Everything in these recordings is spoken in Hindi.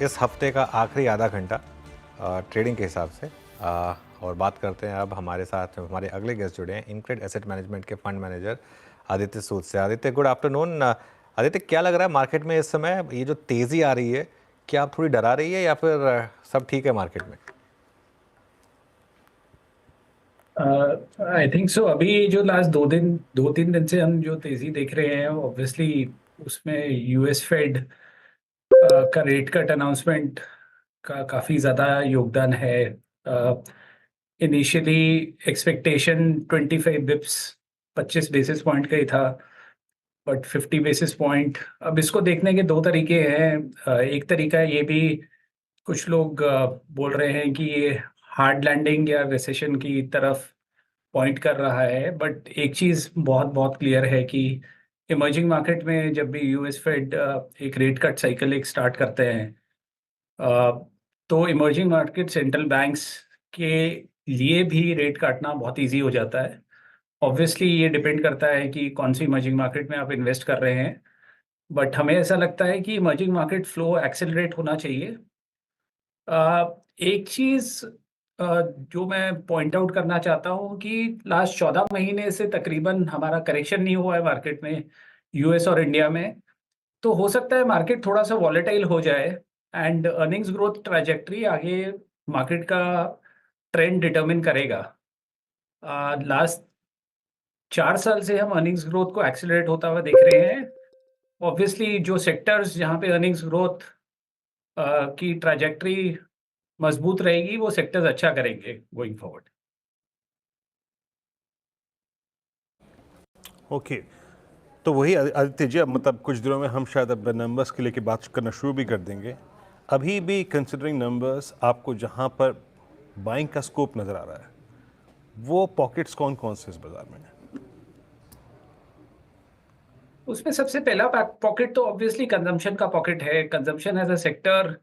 इस हफ्ते का आखिरी आधा घंटा ट्रेडिंग के हिसाब से और बात करते हैं। अब हमारे साथ हमारे अगले गेस्ट जुड़े हैं इनक्रेड एसेट मैनेजमेंट के फंड मैनेजर आदित्य सूद से। Aditya, good afternoon. आदित्य, क्या लग रहा है मार्केट में इस समय ये जो तेज़ी आ रही है, क्या आप थोड़ी डरा रही है या फिर सब ठीक है मार्केट में? आई थिंक सो। अभी जो लास्ट 2-3 दिन से हम जो तेजी देख रहे हैं, ऑब्वियसली उसमें यूएस फेड का रेट कट अनाउंसमेंट का काफी ज्यादा योगदान है। Initially expectation 25 Bips 25 basis point का ही था, बट 50 बेसिस पॉइंट। अब इसको देखने के दो तरीके हैं। एक तरीका ये भी, कुछ लोग बोल रहे हैं कि ये हार्ड लैंडिंग या रिसेशन की तरफ पॉइंट कर रहा है। बट एक चीज बहुत बहुत क्लियर है कि इमर्जिंग मार्केट में जब भी यूएस फेड एक रेट कट साइकिल एक स्टार्ट करते हैं, तो इमर्जिंग मार्केट सेंट्रल बैंक्स के लिए भी रेट काटना बहुत इजी हो जाता है। ऑब्वियसली ये डिपेंड करता है कि कौन सी इमर्जिंग मार्केट में आप इन्वेस्ट कर रहे हैं, बट हमें ऐसा लगता है कि इमर्जिंग मार्केट फ्लो एक्सेलरेट होना चाहिए। एक चीज जो मैं पॉइंट आउट करना चाहता हूँ कि लास्ट 14 महीने से तकरीबन हमारा करेक्शन नहीं हुआ है मार्केट में, यूएस और इंडिया में। तो हो सकता है मार्केट थोड़ा सा वॉलेटाइल हो जाए, एंड अर्निंग्स ग्रोथ ट्रैजेक्टरी आगे मार्केट का ट्रेंड डिटरमिन करेगा। लास्ट 4 साल से हम अर्निंग्स ग्रोथ को एक्सेलरेट होता हुआ देख रहे हैं। ऑब्वियसली जो सेक्टर्स जहाँ पे अर्निंग्स ग्रोथ की ट्रैजेक्टरी मजबूत रहेगी, वो सेक्टर्स अच्छा करेंगे गोइंग फॉरवर्ड। ओके, तो वही आदित्य जी, अब मतलब कुछ दिनों में हम शायद अब नंबर्स के लेके बात करना शुरू भी कर देंगे। अभी भी कंसिडरिंग नंबर्स, आपको जहां पर बाइंग का स्कोप नज़र आ रहा है, वो पॉकेट्स कौन कौन से इस बाजार में है? उसमें सबसे पहला पॉकेट तो ऑब्वियसली कंजम्पशन का पॉकेट है। कंजम्पशन एज अ सेक्टर,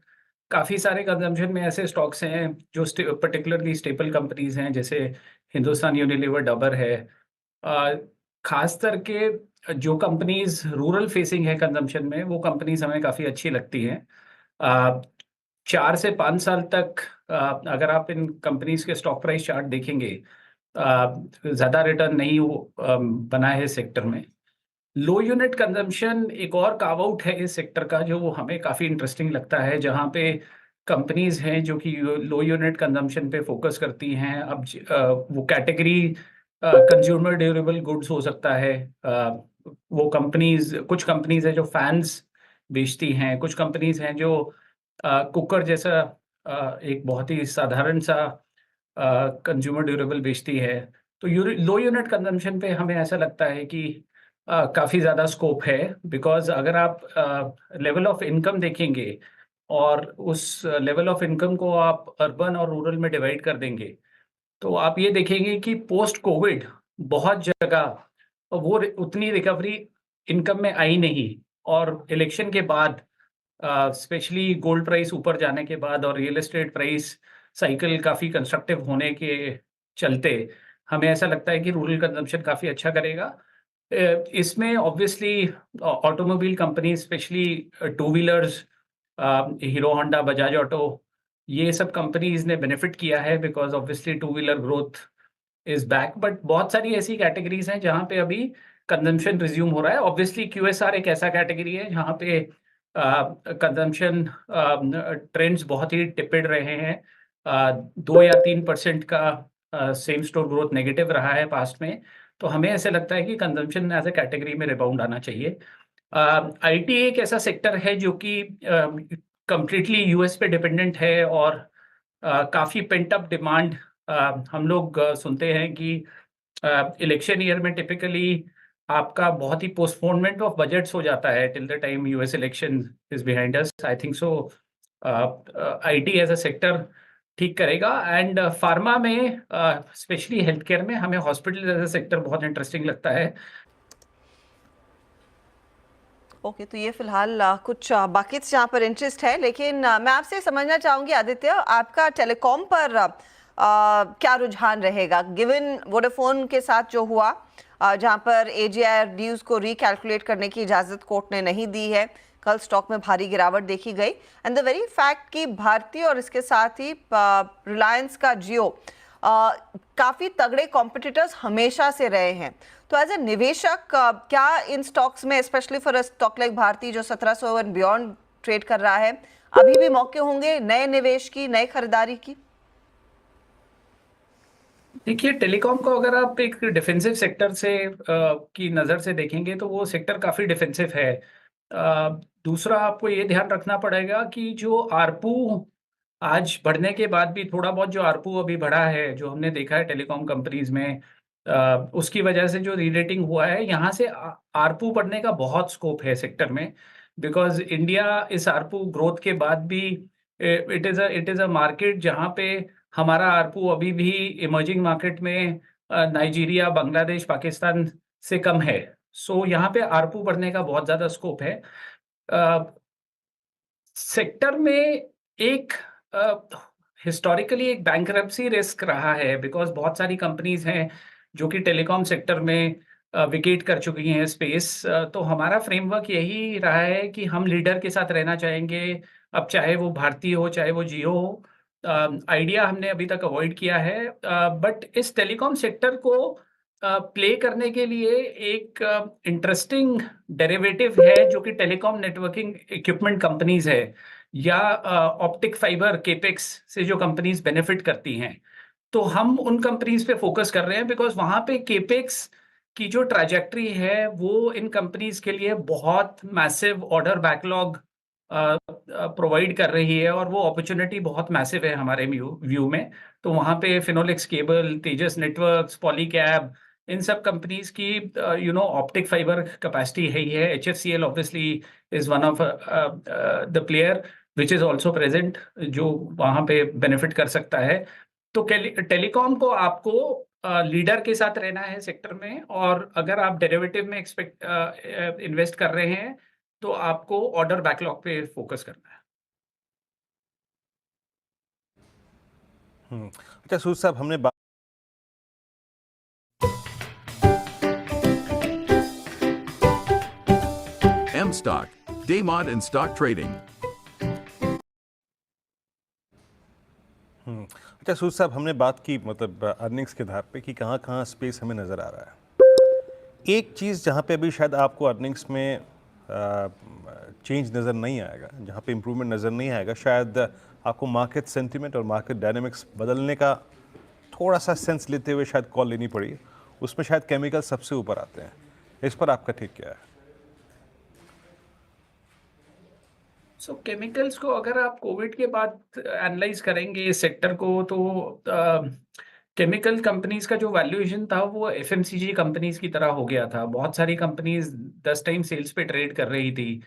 काफ़ी सारे कंजम्पशन में ऐसे स्टॉक्स हैं जो पर्टिकुलरली स्टेपल कंपनीज हैं, जैसे हिंदुस्तान यूनिलीवर, डाबर है। अ, खास करके जो कंपनीज रूरल फेसिंग है कंजम्पशन में, वो कंपनीज हमें काफ़ी अच्छी लगती हैं। 4 से 5 साल तक अगर आप इन कंपनीज के स्टॉक प्राइस चार्ट देखेंगे, ज़्यादा रिटर्न नहीं बना है सेक्टर में। लो यूनिट कंजम्पशन एक और कार्व आउट है इस सेक्टर का, जो हमें काफ़ी इंटरेस्टिंग लगता है, जहाँ पे कंपनीज हैं जो कि लो यूनिट कंजम्पशन पे फोकस करती हैं। अब वो कैटेगरी कंज्यूमर ड्यूरेबल गुड्स हो सकता है। वो कंपनीज, कुछ कंपनीज है जो फैंस बेचती हैं, कुछ कंपनीज हैं जो कुकर जैसा एक बहुत ही साधारण सा कंज्यूमर ड्यूरेबल बेचती है। तो लो यूनिट कंजम्पशन पे हमें ऐसा लगता है कि काफ़ी ज़्यादा स्कोप है। बिकॉज अगर आप लेवल ऑफ इनकम देखेंगे और उस लेवल ऑफ इनकम को आप अर्बन और रूरल में डिवाइड कर देंगे, तो आप ये देखेंगे कि पोस्ट कोविड बहुत जगह वो उतनी रिकवरी इनकम में आई नहीं। और इलेक्शन के बाद, स्पेशली गोल्ड प्राइस ऊपर जाने के बाद और रियल एस्टेट प्राइस साइकिल काफ़ी कंस्ट्रक्टिव होने के चलते, हमें ऐसा लगता है कि रूरल कंजम्पशन काफ़ी अच्छा करेगा। इसमें obviously automobile company, specially two wheelers, hero Honda, Bajaj auto, ये सब कंपनीज ने बेनिफिट किया है, because obviously two wheeler growth is back. But बहुत सारी ऐसी कैटेगरीज हैं जहाँ पे अभी कंजम्पशन रिज्यूम हो रहा है। ऑब्वियसली क्यूएसआर एक ऐसा कैटेगरी है जहाँ पे कंजम्पशन ट्रेंड्स बहुत ही टिपिड रहे हैं। 2 या 3% का सेम स्टोर ग्रोथ नेगेटिव रहा है पास्ट में। तो हमें ऐसे लगता है कि कंजम्पशन एज ए कैटेगरी में रिबाउंड आना चाहिए। आईटी एक ऐसा सेक्टर है जो कि कंप्लीटली यूएस पे डिपेंडेंट है, और काफ़ी पेंट अप डिमांड हम लोग सुनते हैं कि इलेक्शन ईयर में टिपिकली आपका बहुत ही पोस्टपोनमेंट ऑफ बजट्स हो जाता है till the time US election is behind us. I think so IT as a sector ठीक करेगा। एंड फार्मा में, स्पेशली हेल्थ केयर में, हमें हॉस्पिटल एज अ सेक्टर बहुत इंटरेस्टिंग लगता है। ओके, तो ये फिलहाल कुछ बाकीट्स जहाँ पर इंटरेस्ट है, लेकिन मैं आपसे समझना चाहूँगी आदित्य, आपका टेलीकॉम पर क्या रुझान रहेगा गिवन वोडाफोन के साथ जो हुआ, जहां पर एजीआर ड्यूज को रिकैलकुलेट करने की इजाज़त कोर्ट ने नहीं दी है। कल स्टॉक में भारी गिरावट देखी गई एंड द वेरी फैक्ट कि भारतीय और इसके साथ ही रिलायंस का जियो काफ़ी तगड़े कॉम्पिटिटर्स हमेशा से रहे हैं। तो एज ए निवेशक क्या इन स्टॉक्स में specially for a stock like Bharti जो 1700 एंड बियॉन्ड ट्रेड कर रहा है, अभी भी मौके होंगे नए निवेश की, नए खरीदारी की? देखिए, टेलीकॉम को अगर आप एक डिफेंसिव सेक्टर से की नज़र से देखेंगे तो वो सेक्टर काफ़ी डिफेंसिव है। दूसरा आपको ये ध्यान रखना पड़ेगा कि जो आरपू आज बढ़ने के बाद भी थोड़ा बहुत जो आरपू अभी बढ़ा है, जो हमने देखा है टेलीकॉम कंपनीज में, उसकी वजह से जो रीरेटिंग हुआ है, यहाँ से आरपू बढ़ने का बहुत स्कोप है सेक्टर में। बिकॉज इंडिया इस आरपू ग्रोथ के बाद भी इट इज़ अ मार्केट जहाँ पे हमारा आरपू अभी भी इमर्जिंग मार्केट में नाइजीरिया, बांग्लादेश, पाकिस्तान से कम है। सो यहाँ पे आरपू बढ़ने का बहुत ज़्यादा स्कोप है। सेक्टर में एक हिस्टोरिकली एक बैंकरप्सी रिस्क रहा है, बिकॉज बहुत सारी कंपनीज हैं जो कि टेलीकॉम सेक्टर में विकेट कर चुकी हैं स्पेस। तो हमारा फ्रेमवर्क यही रहा है कि हम लीडर के साथ रहना चाहेंगे, अब चाहे वो भारती हो चाहे वो जियो हो। आइडिया हमने अभी तक अवॉइड किया है, बट इस टेलीकॉम सेक्टर को प्ले करने के लिए एक इंटरेस्टिंग डेरिवेटिव है जो कि टेलीकॉम नेटवर्किंग इक्विपमेंट कंपनीज है या ऑप्टिक फाइबर केपेक्स से जो कंपनीज बेनिफिट करती हैं। तो हम उन कंपनीज पे फोकस कर रहे हैं बिकॉज वहां पे केपेक्स की जो ट्रैजेक्टरी है वो इन कंपनीज के लिए बहुत मैसिव ऑर्डर बैकलॉग प्रोवाइड कर रही है और वो अपॉर्चुनिटी बहुत मैसिव है हमारे व्यू में। तो वहाँ पे फिनोलेक्स केबल, तेजस नेटवर्क्स, पॉलीकैब, इन सब कंपनीज की ऑप्टिक फाइबर कैपेसिटी है ही है। HFCL obviously is one of the player which is also present, जो वहाँ पे बेनिफिट कर सकता है। तो टेलीकॉम को आपको लीडर के साथ रहना है सेक्टर में, और अगर आप डेरिवेटिव में इन्वेस्ट कर रहे हैं तो आपको ऑर्डर बैकलॉग पे फोकस करना है। अच्छा सूद साहब, हमने बात M-Stock, Daymont and Stock Trading. अच्छा सूद साहब, हमने बात की मतलब अर्निंग्स के आधार पे कि कहाँ कहाँ स्पेस हमें नज़र आ रहा है। एक चीज़ जहाँ पे अभी शायद आपको अर्निंग्स में चेंज नज़र नहीं आएगा, जहाँ पे इम्प्रूवमेंट नज़र नहीं आएगा, शायद आपको मार्केट सेंटिमेंट और मार्केट डायनेमिक्स बदलने का थोड़ा सा सेंस लेते हुए शायद कॉल लेनी पड़ी। उसमें शायद केमिकल सबसे ऊपर आते हैं। इस पर आपका ठीक क्या है? सो केमिकल्स को अगर आप कोविड के बाद एनालाइज करेंगे इस सेक्टर को, तो केमिकल कंपनीज का जो वैल्यूएशन था वो FMCG कंपनीज की तरह हो गया था। बहुत सारी कंपनीज 10 टाइम सेल्स पे ट्रेड कर रही थी।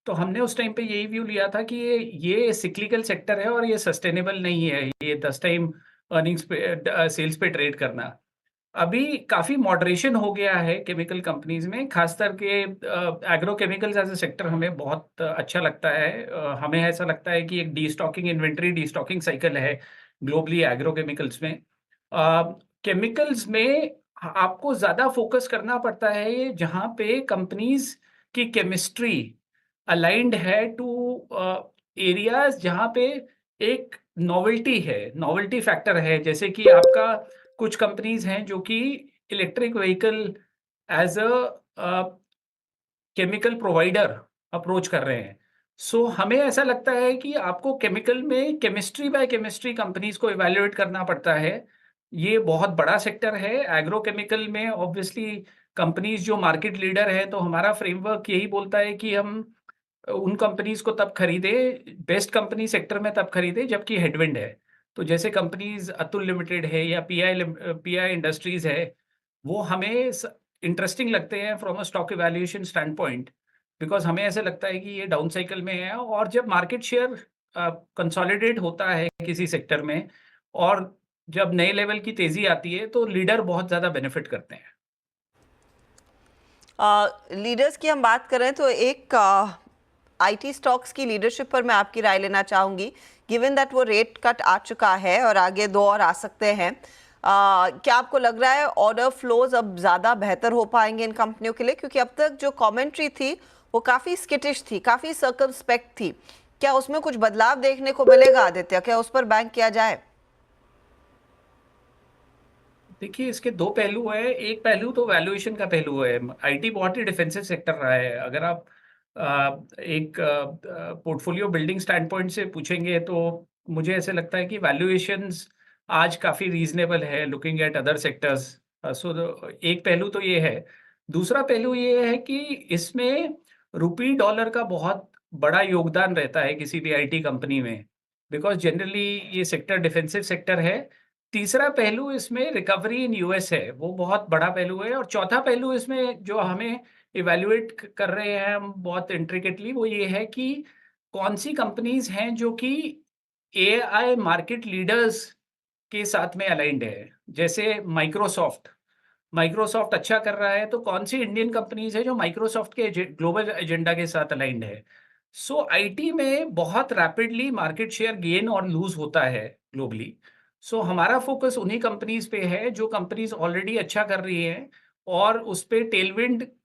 तो हमने उस टाइम पे यही व्यू लिया था कि ये सिक्लिकल सेक्टर है और ये सस्टेनेबल नहीं है, ये 10 टाइम अर्निंग्स पे सेल्स पे ट्रेड करना। अभी काफी मॉडरेशन हो गया है केमिकल कंपनीज में, खासकर के एग्रोकेमिकल्स एज ए सेक्टर हमें बहुत अच्छा लगता है। हमें ऐसा लगता है कि एक डीस्टॉकिंग इन्वेंट्री डीस्टॉकिंग साइकिल है ग्लोबली एग्रोकेमिकल्स में। केमिकल्स में आपको ज्यादा फोकस करना पड़ता है जहां पे कंपनीज की केमिस्ट्री अलाइंड है टू एरियाज जहां पे एक नॉवेल्टी है, नॉवेल्टी फैक्टर है। जैसे कि आपका कुछ कंपनीज हैं जो कि electric vehicle as a chemical provider approach कर रहे हैं। सो हमें ऐसा लगता है कि आपको केमिकल में केमिस्ट्री बाय केमिस्ट्री कंपनीज को इवैल्यूएट करना पड़ता है। ये बहुत बड़ा सेक्टर है। एग्रोकेमिकल में ऑब्वियसली कंपनीज जो मार्केट लीडर है, तो हमारा फ्रेमवर्क यही बोलता है कि हम उन कंपनीज को तब खरीदे, बेस्ट कंपनी सेक्टर में तब खरीदे जबकि हेडविंड है। तो जैसे कंपनीज अतुल लिमिटेड है या पीआई इंडस्ट्रीज है, वो हमें इंटरेस्टिंग लगते हैं from a stock evaluation stand point, because हमें ऐसे लगता है कि ये डाउन साइकिल में है। और जब मार्केट शेयर कंसोलिडेट होता है किसी सेक्टर में और जब नए लेवल की तेजी आती है, तो लीडर बहुत ज्यादा बेनिफिट करते हैं। लीडर्स की हम बात करें तो एक आईटी स्टॉक्स की लीडरशिप पर मैं आपकी राय लेना चाहूंगी, गिवन दैट वो रेट कट आ चुका है और आगे 2 और आ सकते हैं। क्या आपको लग रहा है ऑर्डर फ्लोज अब ज़्यादा बेहतर हो पाएंगे इन कंपनियों के लिए, क्योंकि अब तक जो कमेंट्री थी वो काफ़ी स्किटिश थी, काफ़ी सर्कमस्पेक्ट थी, क्या उसमें कुछ बदलाव देखने को मिलेगा आदित्य? क्या उस पर बैंक किया जाए? देखिए, इसके दो पहलू है। एक पहलू तो वैल्यूएशन का पहलू है। आईटी बहुत ही डिफेंसिव सेक्टर रहा है। अगर आप एक पोर्टफोलियो बिल्डिंग स्टैंड पॉइंट से पूछेंगे तो मुझे ऐसे लगता है कि वैल्यूएशंस आज काफ़ी रीजनेबल है लुकिंग एट अदर सेक्टर्स। सो एक पहलू तो ये है। दूसरा पहलू ये है कि इसमें रुपी डॉलर का बहुत बड़ा योगदान रहता है किसी भी आईटी कंपनी में, बिकॉज जनरली ये सेक्टर डिफेंसिव सेक्टर है। तीसरा पहलू इसमें रिकवरी इन यूएस है, वो बहुत बड़ा पहलू है। और चौथा पहलू इसमें जो हमें इवैल्यूएट कर रहे हैं हम बहुत इंट्रिकेटली, वो ये है कि कौन सी कंपनीज हैं जो कि एआई मार्केट लीडर्स के साथ में अलाइंड है। जैसे माइक्रोसॉफ्ट अच्छा कर रहा है, तो कौन सी इंडियन कंपनीज है जो माइक्रोसॉफ्ट के ग्लोबल एजेंडा के साथ अलाइंड है। सो आईटी में बहुत रैपिडली मार्केट शेयर गेन और लूज होता है ग्लोबली। सो हमारा फोकस उन्हीं कंपनीज पे है जो कंपनीज ऑलरेडी अच्छा कर रही हैं, और उस पे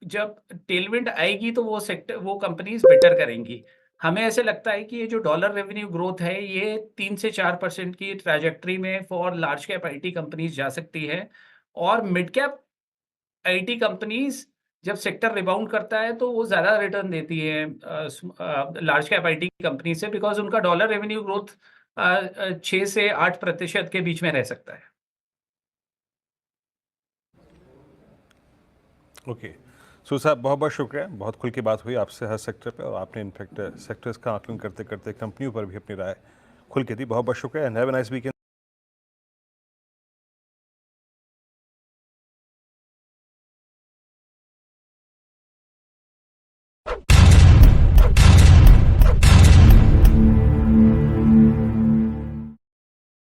जब टेलविंड आएगी तो वो कंपनीज बेटर करेंगी। हमें ऐसे लगता है कि ये जो डॉलर रेवेन्यू ग्रोथ है ये 3 से 4% की ट्रैजेक्टरी में for large cap IT companies जा सकती है। और मिड कैप आईटी कंपनीज जब सेक्टर रिबाउंड करता है तो वो ज़्यादा रिटर्न देती है लार्ज कैप आईटी कंपनी से, बिकॉज उनका डॉलर रेवेन्यू ग्रोथ 6 से 8% के बीच में रह सकता है। ओके, सो साहब बहुत बहुत शुक्रिया, बहुत खुल की बात हुई आपसे हर सेक्टर पे, और आपने इनफैक्ट सेक्टर्स का आकलन करते करते कंपनियों पर भी अपनी राय खुल के दी। बहुत बहुत शुक्रिया and have a nice weekend.